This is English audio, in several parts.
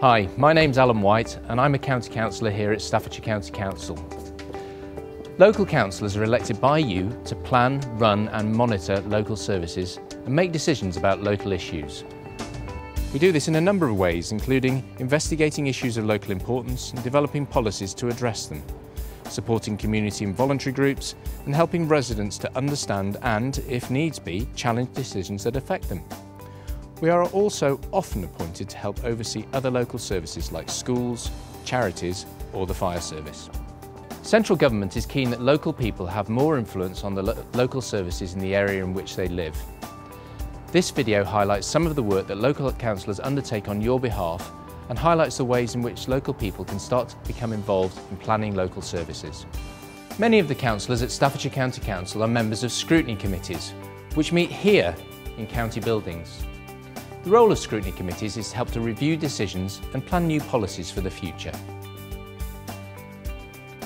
Hi, my name's Alan White and I'm a County Councillor here at Staffordshire County Council. Local councillors are elected by you to plan, run and monitor local services and make decisions about local issues. We do this in a number of ways, including investigating issues of local importance and developing policies to address them, supporting community and voluntary groups and helping residents to understand and, if needs be, challenge decisions that affect them. We are also often appointed to help oversee other local services like schools, charities or the fire service. Central government is keen that local people have more influence on the local services in the area in which they live. This video highlights some of the work that local councillors undertake on your behalf and highlights the ways in which local people can start to become involved in planning local services. Many of the councillors at Staffordshire County Council are members of scrutiny committees, which meet here in county buildings. The role of scrutiny committees is to help to review decisions and plan new policies for the future.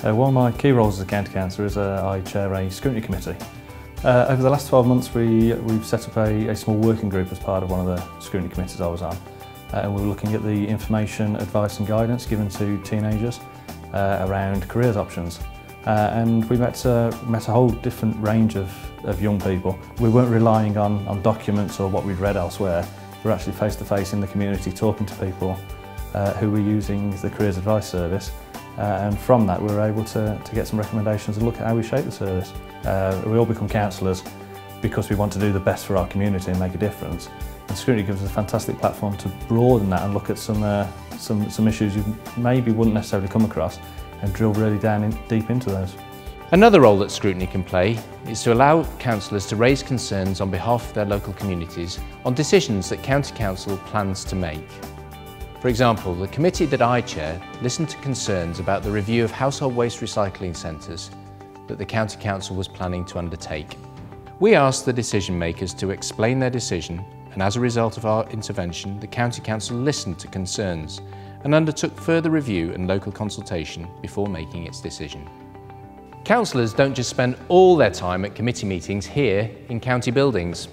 One of my key roles as a county councillor is I chair a scrutiny committee. Over the last 12 months we've set up a small working group as part of one of the scrutiny committees I was on. And we were looking at the information, advice and guidance given to teenagers around careers options. And we met a whole different range of young people. We weren't relying on documents or what we'd read elsewhere. We're actually face to face in the community talking to people who were using the careers advice service, and from that we were able to get some recommendations and look at how we shape the service. We all become councillors because we want to do the best for our community and make a difference, and scrutiny gives us a fantastic platform to broaden that and look at some issues you maybe wouldn't necessarily come across and drill really deep into those. Another role that scrutiny can play is to allow councillors to raise concerns on behalf of their local communities on decisions that County Council plans to make. For example, the committee that I chair listened to concerns about the review of household waste recycling centres that the County Council was planning to undertake. We asked the decision makers to explain their decision, and as a result of our intervention, the County Council listened to concerns and undertook further review and local consultation before making its decision. Councillors don't just spend all their time at committee meetings here in county buildings.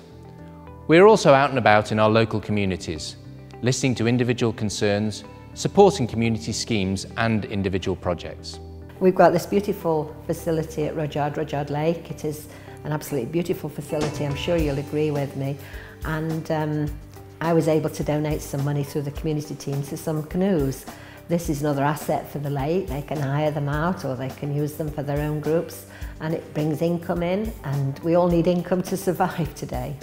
We are also out and about in our local communities, listening to individual concerns, supporting community schemes and individual projects. We've got this beautiful facility at Rudyard Lake. It is an absolutely beautiful facility, I'm sure you'll agree with me. And I was able to donate some money through the community team to some canoes. This is another asset for the lake. They can hire them out or they can use them for their own groups, and it brings income in, and we all need income to survive today.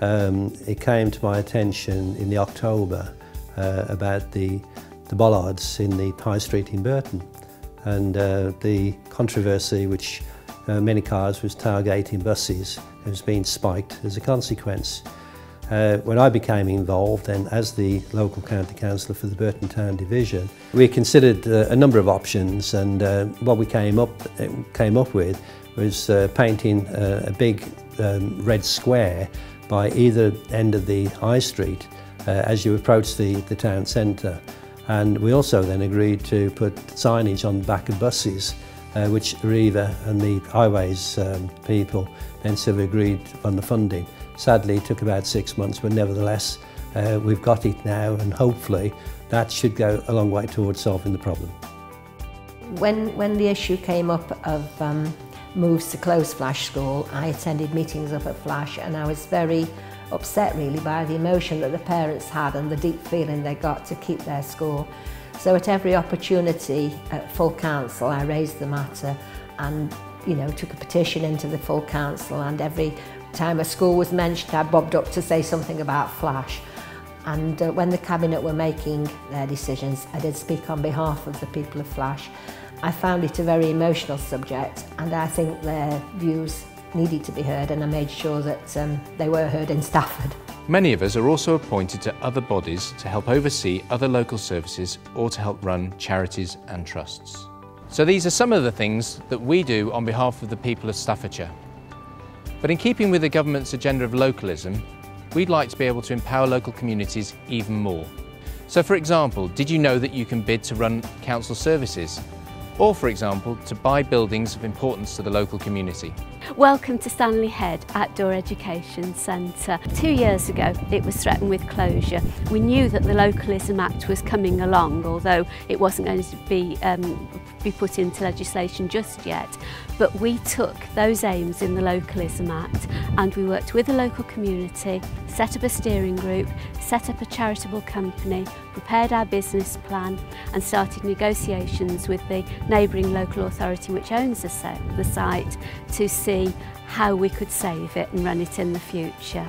It came to my attention in the October about the bollards in the High Street in Burton, and the controversy which many cars was tailgating buses has been spiked as a consequence. When I became involved, and as the local county councillor for the Burton Town Division, we considered a number of options, and what we came up with was painting a big red square by either end of the High Street as you approach the town centre. And we also then agreed to put signage on the back of buses, which Arriva and the highways people then sort of agreed on the funding. Sadly, it took about 6 months, but nevertheless, we've got it now, and hopefully that should go a long way towards solving the problem. When the issue came up of moves to close Flash School, I attended meetings up at Flash, and I was very upset really by the emotion that the parents had and the deep feeling they got to keep their school. So at every opportunity at full council, I raised the matter and took a petition into the full council, and every time a school was mentioned, I bobbed up to say something about Flash. And when the Cabinet were making their decisions, I did speak on behalf of the people of Flash. I found it a very emotional subject, and I think their views needed to be heard, and I made sure that they were heard in Stafford. Many of us are also appointed to other bodies to help oversee other local services or to help run charities and trusts. So these are some of the things that we do on behalf of the people of Staffordshire. But in keeping with the government's agenda of localism, we'd like to be able to empower local communities even more. So for example, did you know that you can bid to run council services? or, for example, to buy buildings of importance to the local community. Welcome to Stanley Head Outdoor Education Centre. 2 years ago it was threatened with closure. We knew that the Localism Act was coming along, although it wasn't going to be put into legislation just yet. But we took those aims in the Localism Act and we worked with the local community, set up a steering group, set up a charitable company, prepared our business plan and started negotiations with the neighbouring local authority which owns the site to see how we could save it and run it in the future.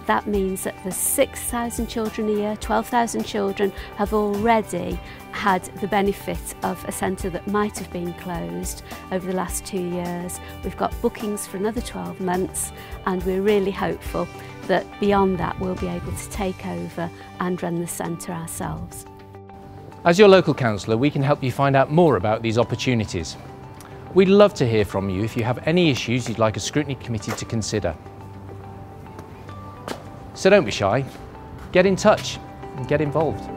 That means that the 6,000 children a year, 12,000 children have already had the benefit of a centre that might have been closed over the last 2 years. We've got bookings for another 12 months and we're really hopeful that beyond that we'll be able to take over and run the centre ourselves. As your local councillor, we can help you find out more about these opportunities. We'd love to hear from you if you have any issues you'd like a scrutiny committee to consider. So don't be shy, get in touch and get involved.